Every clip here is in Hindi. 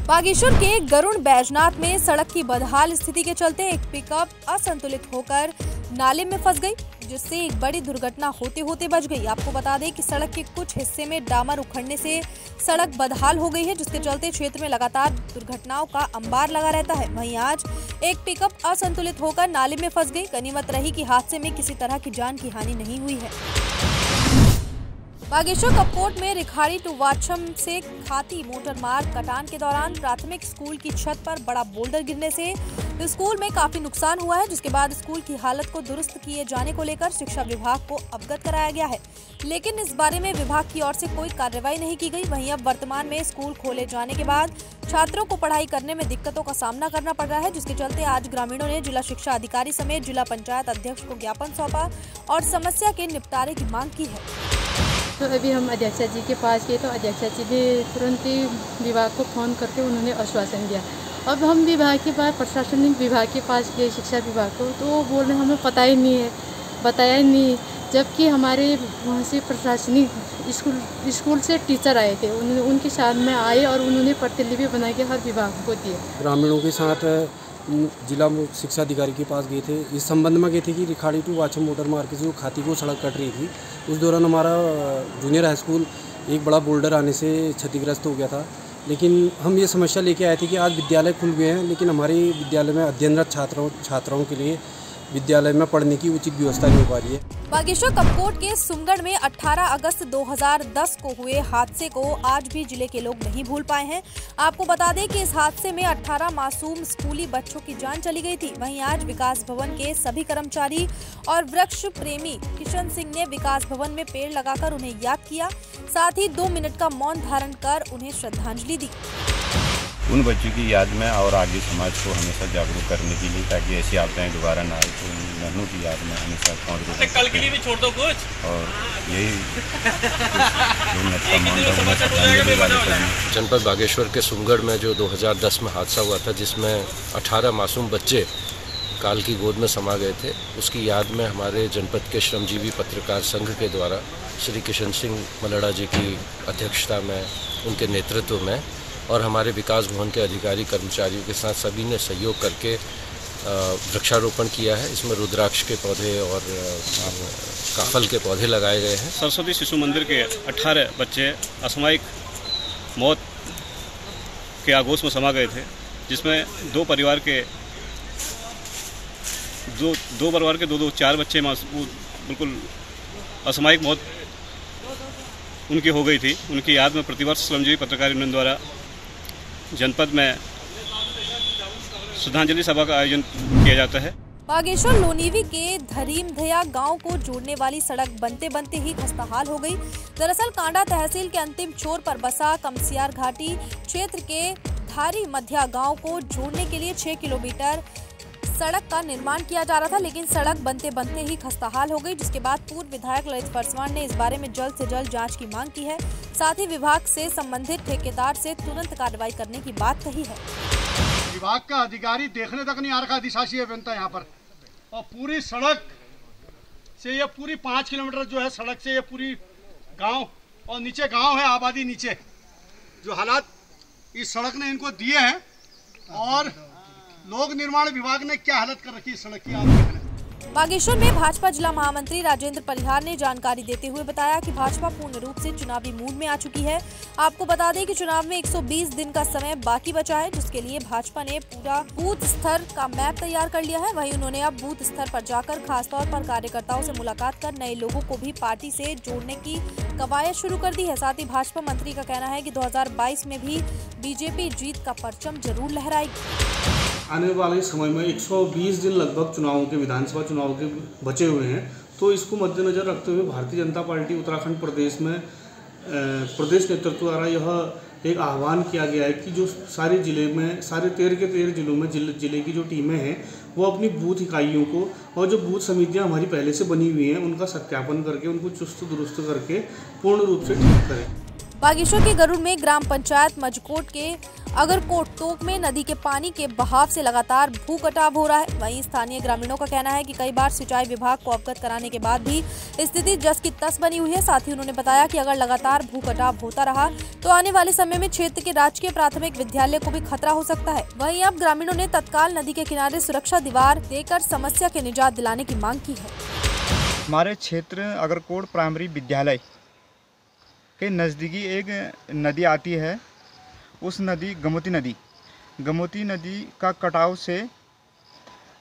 बागेश्वर के गरुड़ बैजनाथ में सड़क की बदहाल स्थिति के चलते एक पिकअप असंतुलित होकर नाले में फंस गई, जिससे एक बड़ी दुर्घटना होते होते बच गई। आपको बता दें कि सड़क के कुछ हिस्से में डामर उखड़ने से सड़क बदहाल हो गई है, जिसके चलते क्षेत्र में लगातार दुर्घटनाओं का अंबार लगा रहता है। वहीं आज एक पिकअप असंतुलित होकर नाले में फंस गई। गनीमत रही कि हादसे में किसी तरह की जान की हानि नहीं हुई है। बागेश्वर कपकोट में रिखाड़ी टू वाछम से खाती मोटर मार्ग कटान के दौरान प्राथमिक स्कूल की छत पर बड़ा बोल्डर गिरने से स्कूल में काफी नुकसान हुआ है, जिसके बाद स्कूल की हालत को दुरुस्त किए जाने को लेकर शिक्षा विभाग को अवगत कराया गया है, लेकिन इस बारे में विभाग की ओर से कोई कार्रवाई नहीं की गई। वहीं अब वर्तमान में स्कूल खोले जाने के बाद छात्रों को पढ़ाई करने में दिक्कतों का सामना करना पड़ रहा है, जिसके चलते आज ग्रामीणों ने जिला शिक्षा अधिकारी समेत जिला पंचायत अध्यक्ष को ज्ञापन सौंपा और समस्या के निपटारे की मांग की है। तो अभी हम अध्यक्षा जी के पास गए तो अध्यक्षा जी ने तुरंत ही विभाग को फ़ोन करके उन्होंने आश्वासन दिया। अब हम विभाग के पास प्रशासनिक विभाग के पास गए, शिक्षा विभाग को, तो वो बोल रहे हमें पता ही नहीं है, बताया ही नहीं, जबकि हमारे वहाँ से प्रशासनिक स्कूल से टीचर आए थे, उनके साथ में आए और उन्होंने प्रतिलिपि बना के हर विभाग को दिए। ग्रामीणों के साथ जिला शिक्षा अधिकारी के पास गए थे, इस संबंध में गए थे कि रिखाड़ी टू वाछम मोटर मार्ग से जो खाती को सड़क कट रही थी, उस दौरान हमारा जूनियर हाई स्कूल एक बड़ा बोल्डर आने से क्षतिग्रस्त हो गया था। लेकिन हम ये समस्या लेके आए थे कि आज विद्यालय खुल गए हैं, लेकिन हमारे विद्यालय में अध्ययनरत छात्राओं के लिए विद्यालय में पढ़ने की उचित व्यवस्था नहीं हो पा रही है। बागेश्वर कपकोट के सुमगढ़ में 18 अगस्त 2010 को हुए हादसे को आज भी जिले के लोग नहीं भूल पाए हैं। आपको बता दें कि इस हादसे में 18 मासूम स्कूली बच्चों की जान चली गई थी। वहीं आज विकास भवन के सभी कर्मचारी और वृक्ष प्रेमी किशन सिंह ने विकास भवन में पेड़ लगाकर उन्हें याद किया, साथ ही 2 मिनट का मौन धारण कर उन्हें श्रद्धांजलि दी। उन बच्चों की याद में और आगे समाज को हमेशा जागरूक करने के लिए, ताकि ऐसी आपदाएं दोबारा ना आए, तो बहनों की याद में हमेशा कल के लिए भी छोड़ दो कुछ। और यही जनपद बागेश्वर के सुमगढ़ में जो 2010 में हादसा हुआ था, जिसमें 18 मासूम बच्चे काल की गोद में समा गए थे, उसकी याद में हमारे जनपद के श्रमजीवी पत्रकार संघ के द्वारा श्री किशन सिंह मलड़ा जी की अध्यक्षता में, उनके नेतृत्व में और हमारे विकास भवन के अधिकारी कर्मचारियों के साथ सभी ने सहयोग करके वृक्षारोपण किया है। इसमें रुद्राक्ष के पौधे और काफल के पौधे लगाए गए हैं। सरस्वती शिशु मंदिर के 18 बच्चे असामयिक मौत के आगोश में समा गए थे, जिसमें दो परिवार के 4 बच्चे बिल्कुल असामयिक मौत उनकी हो गई थी। उनकी याद में प्रतिवर्ष श्रमजीवी पत्रकार यूनियन द्वारा जनपद में श्रद्धांजलि सभा का आयोजन किया जाता है। बागेश्वर लोनीवी के धरीमधया गांव को जोड़ने वाली सड़क बनते बनते ही खस्ताहाल हो गई। दरअसल कांडा तहसील के अंतिम छोर पर बसा कमसियार घाटी क्षेत्र के धारी मध्या गांव को जोड़ने के लिए 6 किलोमीटर सड़क का निर्माण किया जा रहा था, लेकिन सड़क बनते बनते ही खस्ताहाल हो गई, जिसके बाद पूर्व विधायक ललित पासवान ने इस बारे में जल्द से जल्द जांच की मांग की है। साथ ही विभाग से संबंधित ठेकेदार से तुरंत कार्रवाई करने की बात कही है। विभाग का अधिकारी देखने तक नहीं आ रखा, अधिशासी बनता यहाँ पर, और पूरी सड़क से ये पूरी 5 किलोमीटर जो है सड़क से ये पूरी गांव और नीचे गांव है, आबादी नीचे, जो हालात इस सड़क ने इनको दिए हैं, और लोक निर्माण विभाग ने क्या हालत कर रखी है सड़क की, आप देख रहे हैं। बागेश्वर में भाजपा जिला महामंत्री राजेंद्र परिहार ने जानकारी देते हुए बताया कि भाजपा पूर्ण रूप से चुनावी मूड में आ चुकी है। आपको बता दें कि चुनाव में 120 दिन का समय बाकी बचा है, जिसके लिए भाजपा ने पूरा बूथ स्तर का मैप तैयार कर लिया है। वहीं उन्होंने अब बूथ स्तर पर जाकर खासतौर पर कार्यकर्ताओं से मुलाकात कर नए लोगों को भी पार्टी से जोड़ने की कवायद शुरू कर दी है। साथ ही भाजपा मंत्री का कहना है कि 2022 में भी बीजेपी जीत का परचम जरूर लहराएगी। आने वाले समय में 120 दिन लगभग चुनावों के, विधानसभा चुनाव के बचे हुए हैं, तो इसको मद्देनजर रखते हुए भारतीय जनता पार्टी उत्तराखंड प्रदेश में प्रदेश नेतृत्व द्वारा यह एक आह्वान किया गया है कि जो सारे जिले में, सारे 13 के 13 जिलों में जिले की जो टीमें हैं वो अपनी बूथ इकाइयों को और जो बूथ समितियां हमारी पहले से बनी हुई हैं उनका सत्यापन करके उनको चुस्त दुरुस्त करके पूर्ण रूप से ठीक करें। बागेश्वर के गरुड़ में ग्राम पंचायत मजकोट के अगरकोट तोक में नदी के पानी के बहाव से लगातार भू कटाव हो रहा है। वहीं स्थानीय ग्रामीणों का कहना है कि कई बार सिंचाई विभाग को अवगत कराने के बाद भी स्थिति जस की तस बनी हुई है। साथ ही उन्होंने बताया कि अगर लगातार भू कटाव होता रहा तो आने वाले समय में क्षेत्र के राजकीय प्राथमिक विद्यालय को भी खतरा हो सकता है। वहीं अब ग्रामीणों ने तत्काल नदी के किनारे सुरक्षा दीवार देकर समस्या के निजात दिलाने की मांग की है। हमारे क्षेत्र अगरकोट प्राइमरी विद्यालय के नज़दीकी एक नदी आती है। उस नदी गमोती नदी का कटाव से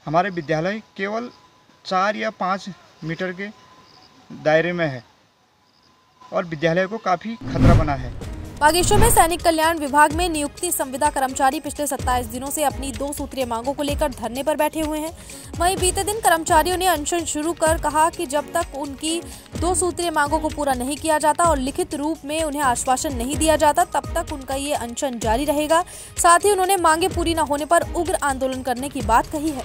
हमारे विद्यालय केवल 4 या 5 मीटर के दायरे में है और विद्यालय को काफ़ी खतरा बना है। बागेश्वर में सैनिक कल्याण विभाग में नियुक्ति संविदा कर्मचारी पिछले 27 दिनों से अपनी 2 सूत्रीय मांगों को लेकर धरने पर बैठे हुए हैं। वहीं बीते दिन कर्मचारियों ने अनशन शुरू कर कहा कि जब तक उनकी 2 सूत्रीय मांगों को पूरा नहीं किया जाता और लिखित रूप में उन्हें आश्वासन नहीं दिया जाता तब तक उनका ये अनशन जारी रहेगा। साथ ही उन्होंने मांगे पूरी न होने पर उग्र आंदोलन करने की बात कही है।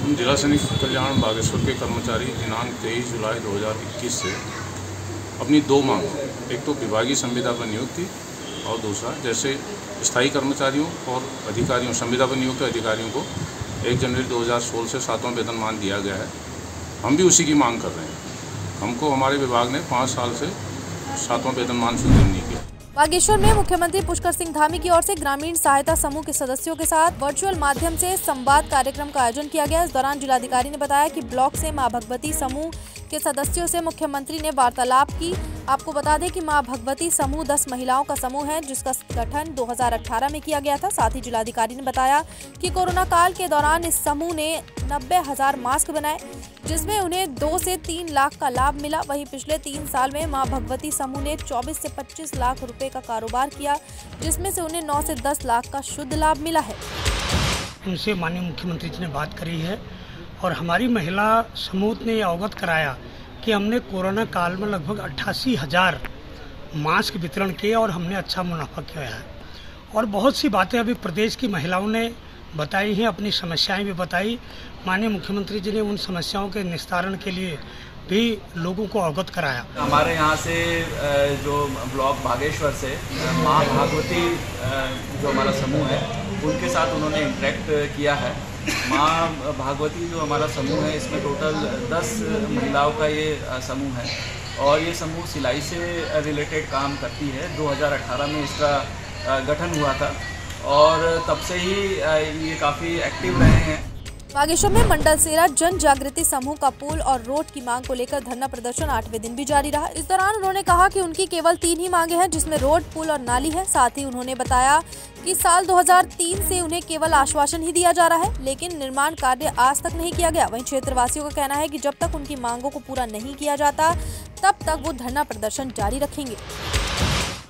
जिला सैनिक कल्याण बागेश्वर के कर्मचारी दिनांक 23 जुलाई 2021 से अपनी 2 मांग, एक तो विभागीय संविदा पर नियुक्ति और दूसरा जैसे स्थायी कर्मचारियों और अधिकारियों संविदा पर नियुक्त अधिकारियों को 1 जनवरी 2016 से 7वां वेतनमान दिया गया है। हम भी उसी की मांग कर रहे हैं। हमको हमारे विभाग ने 5 साल से 7वां वेतनमान स्वीकृत नहीं किया। बागेश्वर में मुख्यमंत्री पुष्कर सिंह धामी की ओर से ग्रामीण सहायता समूह के सदस्यों के साथ वर्चुअल माध्यम से संवाद कार्यक्रम का आयोजन किया गया। इस दौरान जिलाधिकारी ने बताया कि ब्लॉक से मां भगवती समूह के सदस्यों से मुख्यमंत्री ने वार्तालाप की। आपको बता दें कि मां भगवती समूह 10 महिलाओं का समूह है जिसका गठन 2018 में किया गया था। साथ ही जिलाधिकारी ने बताया कि कोरोना काल के दौरान इस समूह ने 90,000 मास्क बनाए जिसमें उन्हें 2 से 3 लाख का लाभ मिला। वहीं पिछले 3 साल में मां भगवती समूह ने 24 से 25 लाख रुपए का कारोबार किया जिसमें से उन्हें 9 से 10 लाख का शुद्ध लाभ मिला है। उनसे माननीय मुख्यमंत्री जी ने बात करी है और हमारी महिला समूह ने अवगत कराया कि हमने कोरोना काल में लगभग 88,000 मास्क वितरण किए और हमने अच्छा मुनाफा किया है। और बहुत सी बातें अभी प्रदेश की महिलाओं ने बताई हैं, अपनी समस्याएं भी बताई। माननीय मुख्यमंत्री जी ने उन समस्याओं के निस्तारण के लिए भी लोगों को अवगत कराया। हमारे यहाँ से जो ब्लॉक बागेश्वर से माँ भागवती जो हमारा समूह है उनके साथ उन्होंने इंटरेक्ट किया है। माँ भागवती जो हमारा समूह है इसमें टोटल 10 महिलाओं का ये समूह है और ये समूह सिलाई से रिलेटेड काम करती है। 2018 में इसका गठन हुआ था और तब से ही ये काफ़ी एक्टिव रहे हैं। बागेश्वर में मंडल सेरा जन जागृति समूह का पुल और रोड की मांग को लेकर धरना प्रदर्शन 8वें दिन भी जारी रहा। इस दौरान उन्होंने कहा कि उनकी केवल 3 ही मांगे हैं जिसमें रोड, पुल और नाली है। साथ ही उन्होंने बताया कि साल 2003 से उन्हें केवल आश्वासन ही दिया जा रहा है लेकिन निर्माण कार्य आज तक नहीं किया गया। वहीं क्षेत्रवासियों का कहना है कि जब तक उनकी मांगों को पूरा नहीं किया जाता तब तक वो धरना प्रदर्शन जारी रखेंगे।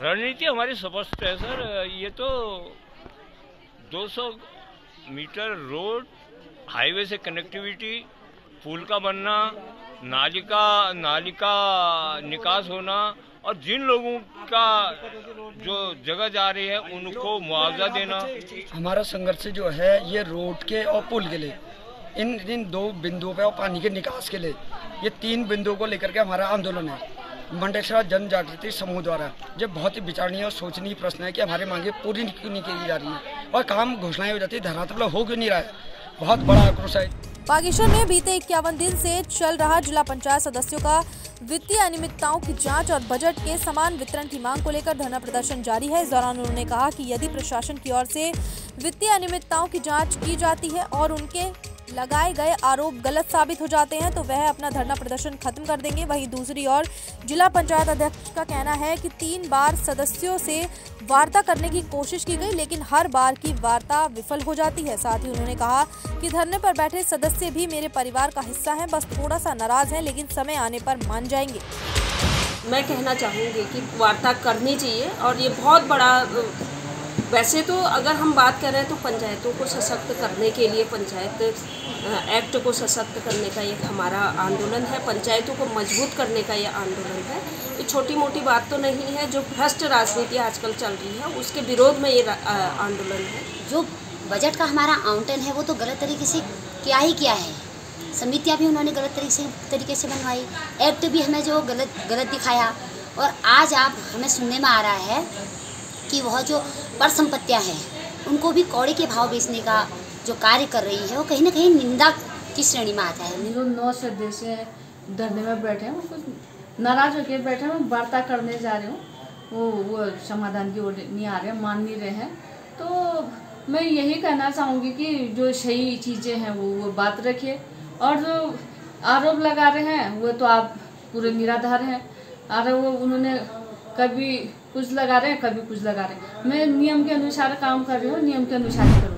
रणनीति हमारी स्पष्ट है सर। ये तो 200 मीटर रोड, हाईवे से कनेक्टिविटी, पुल का बनना, नाली का निकास होना और जिन लोगों का जो जगह जा रही है उनको मुआवजा देना। हमारा संघर्ष जो है ये रोड के और पुल के लिए, इन 2 बिंदुओं पे और पानी के निकास के लिए, ये 3 बिंदुओं को लेकर के हमारा आंदोलन है। मंडल सेरा जन जागृति समूह द्वारा ये बहुत ही विचारणीय और सोचनीय प्रश्न है कि हमारी मांगे पूरी क्यों नहीं की जा रही है और काम घोषणाएं हो जाती है, धरातल हो क्यों नहीं रहा है। बहुत बड़ा आक्रोश है। बागेश्वर में बीते 51 दिन से चल रहा जिला पंचायत सदस्यों का वित्तीय अनियमितताओं की जांच और बजट के समान वितरण की मांग को लेकर धरना प्रदर्शन जारी है। इस दौरान उन्होंने कहा कि यदि प्रशासन की ओर से वित्तीय अनियमितताओं की जांच की जाती है और उनके लगाए गए आरोप गलत साबित हो जाते हैं तो वह अपना धरना प्रदर्शन खत्म कर देंगे। वहीं दूसरी ओर जिला पंचायत अध्यक्ष का कहना है कि 3 बार सदस्यों से वार्ता करने की कोशिश की गई लेकिन हर बार की वार्ता विफल हो जाती है। साथ ही उन्होंने कहा कि धरने पर बैठे सदस्य भी मेरे परिवार का हिस्सा हैं, बस थोड़ा सा नाराज हैं लेकिन समय आने पर मान जाएंगे। मैं कहना चाहूँगी कि वार्ता करनी चाहिए और ये बहुत बड़ा, वैसे तो अगर हम बात कर रहे हैं तो पंचायतों को सशक्त करने के लिए पंचायत एक्ट को सशक्त करने का एक हमारा आंदोलन है, पंचायतों को मजबूत करने का ये आंदोलन है। ये छोटी मोटी बात तो नहीं है। जो भ्रष्ट राजनीति आजकल चल रही है उसके विरोध में ये आंदोलन है। जो बजट का हमारा आवंटन है वो तो गलत तरीके से किया है। समितियाँ भी उन्होंने गलत तरीके से बनवाई, एक्ट भी हमें जो गलत दिखाया और आज आप हमें सुनने में आ रहा है कि वह जो परिसंपत्तियाँ हैं उनको भी कौड़े के भाव बेचने का जो कार्य कर रही है वो कहीं ना कहीं निंदा की श्रेणी में आता है। लोग 9 श्रद्धे से धरने में बैठे हैं, कुछ नाराज होकर बैठे हैं, वार्ता करने जा रहे हूँ, वो समाधान की ओर नहीं आ रहे हैं, मान नहीं रहे हैं। तो मैं यही कहना चाहूँगी कि जो सही चीज़ें हैं वो बात रखिए, और जो आरोप लगा रहे हैं वो तो आप पूरे निराधार हैं। वो उन्होंने कभी कुछ लगा रहे हैं, कभी कुछ लगा रहे हैं। मैं नियम के अनुसार काम कर रही हूँ, नियम के अनुसार ही करूँ।